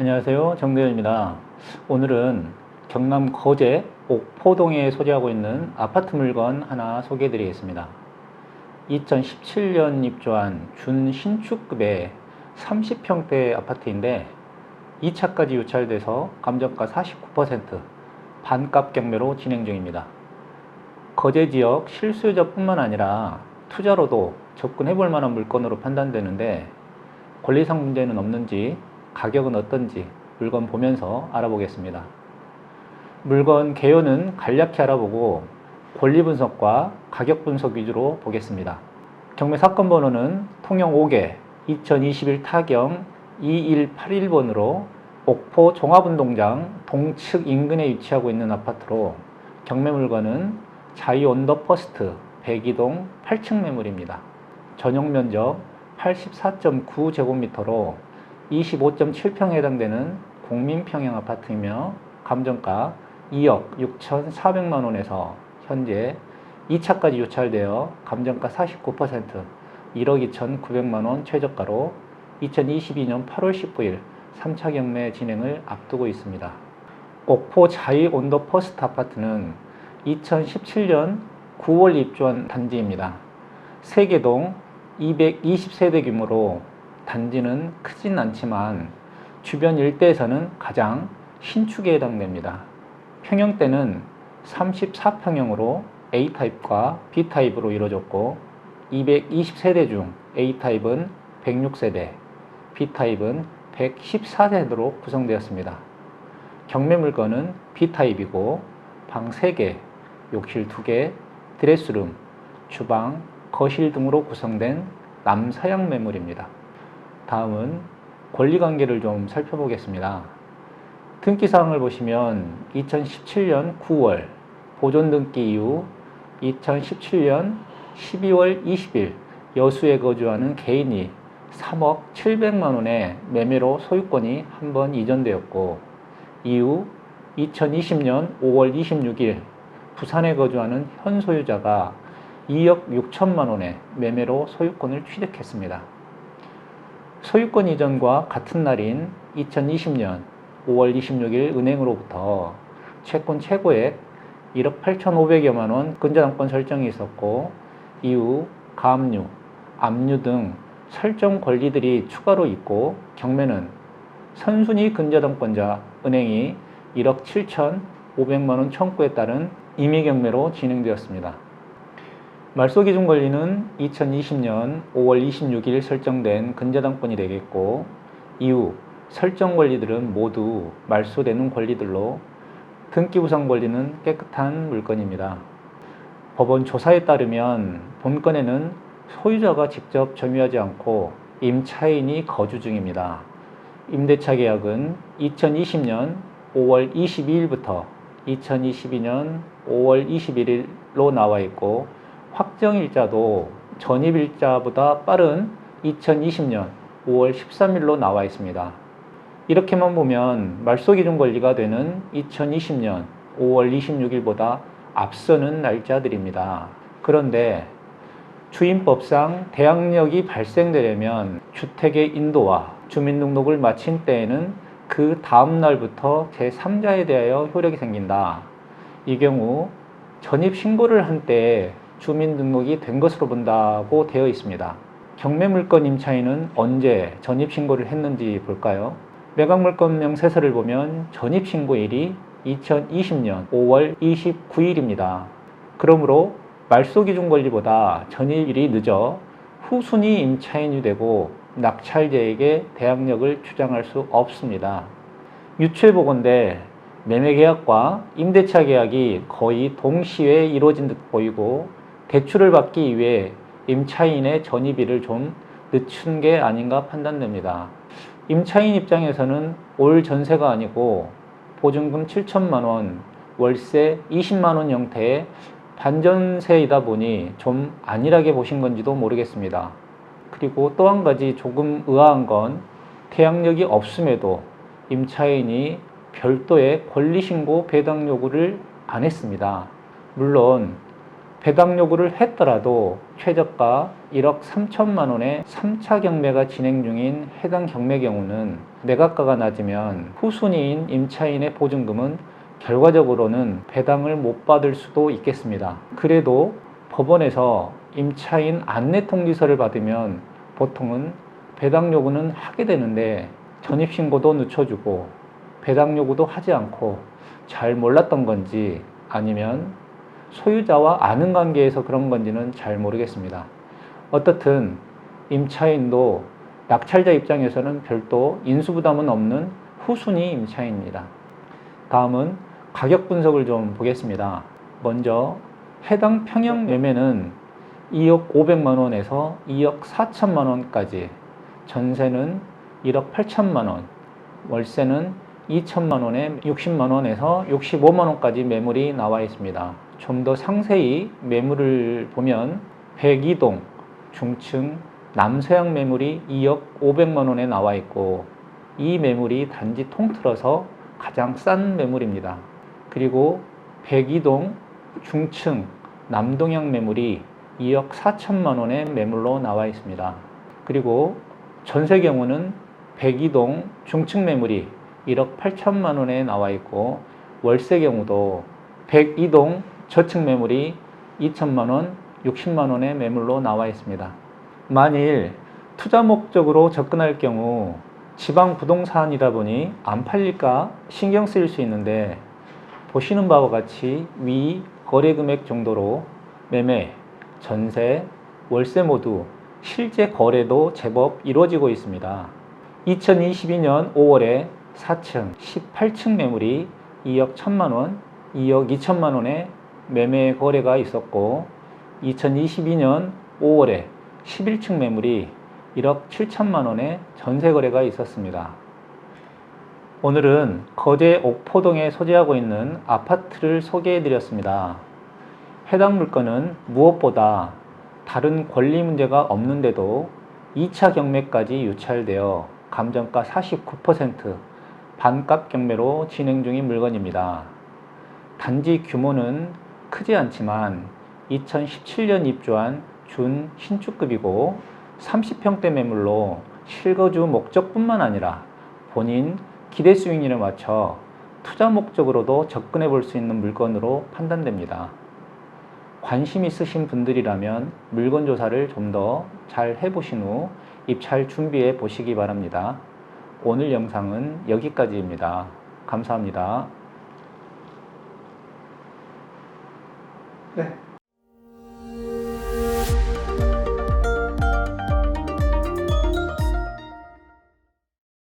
안녕하세요. 정대현입니다. 오늘은 경남 거제 옥포동에 소재하고 있는 아파트 물건 하나 소개해 드리겠습니다. 2017년 입주한 준신축급의 30평대 아파트인데 2차까지 유찰돼서 감정가 49% 반값 경매로 진행 중입니다. 거제 지역 실수요자뿐만 아니라 투자로도 접근해 볼 만한 물건으로 판단되는데 권리상 문제는 없는지, 가격은 어떤지 물건 보면서 알아보겠습니다. 물건 개요는 간략히 알아보고 권리 분석과 가격 분석 위주로 보겠습니다. 경매 사건 번호는 통영 5개 2021 타경 2181번으로 옥포 종합운동장 동측 인근에 위치하고 있는 아파트로 경매 물건은 자이 온더퍼스트 102동 8층 매물입니다. 전용 면적 84.9제곱미터로 25.7평에 해당되는 공민평형 아파트이며 감정가 2억 6,400만원에서 현재 2차까지 유찰되어 감정가 49% 1억 2,900만원 최저가로 2022년 8월 19일 3차 경매 진행을 앞두고 있습니다. 옥포 자이 온더퍼스트 아파트는 2017년 9월 입주한 단지입니다. 세개동 220세대 규모로 단지는 크진 않지만 주변 일대에서는 가장 신축에 해당됩니다. 평형대는 34평형으로 A타입과 B타입으로 이루어졌고 220세대 중 A타입은 106세대, B타입은 114세대로 구성되었습니다. 경매 물건은 B타입이고 방 3개, 욕실 2개, 드레스룸, 주방, 거실 등으로 구성된 남서양 매물입니다. 다음은 권리관계를 좀 살펴보겠습니다. 등기사항을 보시면 2017년 9월 보존등기 이후 2017년 12월 20일 여수에 거주하는 개인이 3억 700만원의 매매로 소유권이 한 번 이전되었고 이후 2020년 5월 26일 부산에 거주하는 현 소유자가 2억 6천만원의 매매로 소유권을 취득했습니다. 소유권 이전과 같은 날인 2020년 5월 26일 은행으로부터 채권 최고액 1억 8,500여만원 근저당권 설정이 있었고 이후 가압류, 압류 등 설정 권리들이 추가로 있고 경매는 선순위 근저당권자 은행이 1억 7,500만원 청구에 따른 임의경매로 진행되었습니다. 말소기준 권리는 2020년 5월 26일 설정된 근저당권이 되겠고 이후 설정 권리들은 모두 말소되는 권리들로 등기부상 권리는 깨끗한 물건입니다. 법원 조사에 따르면 본건에는 소유자가 직접 점유하지 않고 임차인이 거주 중입니다. 임대차 계약은 2020년 5월 22일부터 2022년 5월 21일로 나와 있고 확정일자도 전입일자보다 빠른 2020년 5월 13일로 나와 있습니다. 이렇게만 보면 말소기준 권리가 되는 2020년 5월 26일보다 앞서는 날짜들입니다. 그런데 주임법상 대항력이 발생되려면 주택의 인도와 주민등록을 마친 때에는 그 다음 날부터 제3자에 대하여 효력이 생긴다. 이 경우 전입신고를 한 때에 주민등록이 된 것으로 본다고 되어 있습니다. 경매물건 임차인은 언제 전입신고를 했는지 볼까요? 매각물건 명세서를 보면 전입신고일이 2020년 5월 29일입니다. 그러므로 말소기준 권리보다 전입일이 늦어 후순위 임차인이 되고 낙찰자에게 대항력을 주장할 수 없습니다. 유추해보건대 매매계약과 임대차 계약이 거의 동시에 이루어진 듯 보이고 대출을 받기 위해 임차인의 전입일을 좀 늦춘 게 아닌가 판단됩니다. 임차인 입장에서는 올 전세가 아니고 보증금 7천만원, 월세 20만원 형태의 반전세이다 보니 좀 안일하게 보신 건지도 모르겠습니다. 그리고 또 한 가지 조금 의아한 건 대항력이 없음에도 임차인이 별도의 권리신고 배당 요구를 안 했습니다. 물론 배당 요구를 했더라도 최저가 1억 3천만 원의 3차 경매가 진행 중인 해당 경매 경우는 매각가가 낮으면 후순위인 임차인의 보증금은 결과적으로는 배당을 못 받을 수도 있겠습니다. 그래도 법원에서 임차인 안내통지서를 받으면 보통은 배당 요구는 하게 되는데 전입신고도 늦춰주고 배당 요구도 하지 않고 잘 몰랐던 건지 아니면 소유자와 아는 관계에서 그런 건지는 잘 모르겠습니다. 어떻든 임차인도 낙찰자 입장에서는 별도 인수부담은 없는 후순위 임차인입니다. 다음은 가격 분석을 좀 보겠습니다. 먼저 해당 평형 매매는 2억 500만 원에서 2억 4천만 원까지, 전세는 1억 8천만 원, 월세는 2천만 원에 60만 원에서 65만 원까지 매물이 나와 있습니다. 좀 더 상세히 매물을 보면 102동 중층 남서양 매물이 2억 500만 원에 나와 있고, 이 매물이 단지 통틀어서 가장 싼 매물입니다. 그리고 102동 중층 남동향 매물이 2억 4천만 원의 매물로 나와 있습니다. 그리고 전세 경우는 102동 중층 매물이 1억 8천만 원에 나와 있고, 월세 경우도 102동 저층 매물이 2천만 원, 60만 원의 매물로 나와 있습니다. 만일 투자 목적으로 접근할 경우 지방 부동산이다 보니 안 팔릴까 신경 쓰일 수 있는데, 보시는 바와 같이 위 거래 금액 정도로 매매, 전세, 월세 모두 실제 거래도 제법 이루어지고 있습니다. 2022년 5월에 4층 18층 매물이 2억 1천만 원, 2억 2천만 원의 매매 거래가 있었고, 2022년 5월에 11층 매물이 1억 7천만 원의 전세 거래가 있었습니다. 오늘은 거제 옥포동에 소재하고 있는 아파트를 소개해 드렸습니다. 해당 물건은 무엇보다 다른 권리 문제가 없는데도 2차 경매까지 유찰되어 감정가 49% 반값 경매로 진행 중인 물건입니다. 단지 규모는 크지 않지만 2017년 입주한 준 신축급이고 30평대 매물로 실거주 목적뿐만 아니라 본인 기대 수익률에 맞춰 투자 목적으로도 접근해 볼 수 있는 물건으로 판단됩니다. 관심 있으신 분들이라면 물건 조사를 좀 더 잘 해보신 후 입찰 준비해 보시기 바랍니다. 오늘 영상은 여기까지입니다. 감사합니다. 네.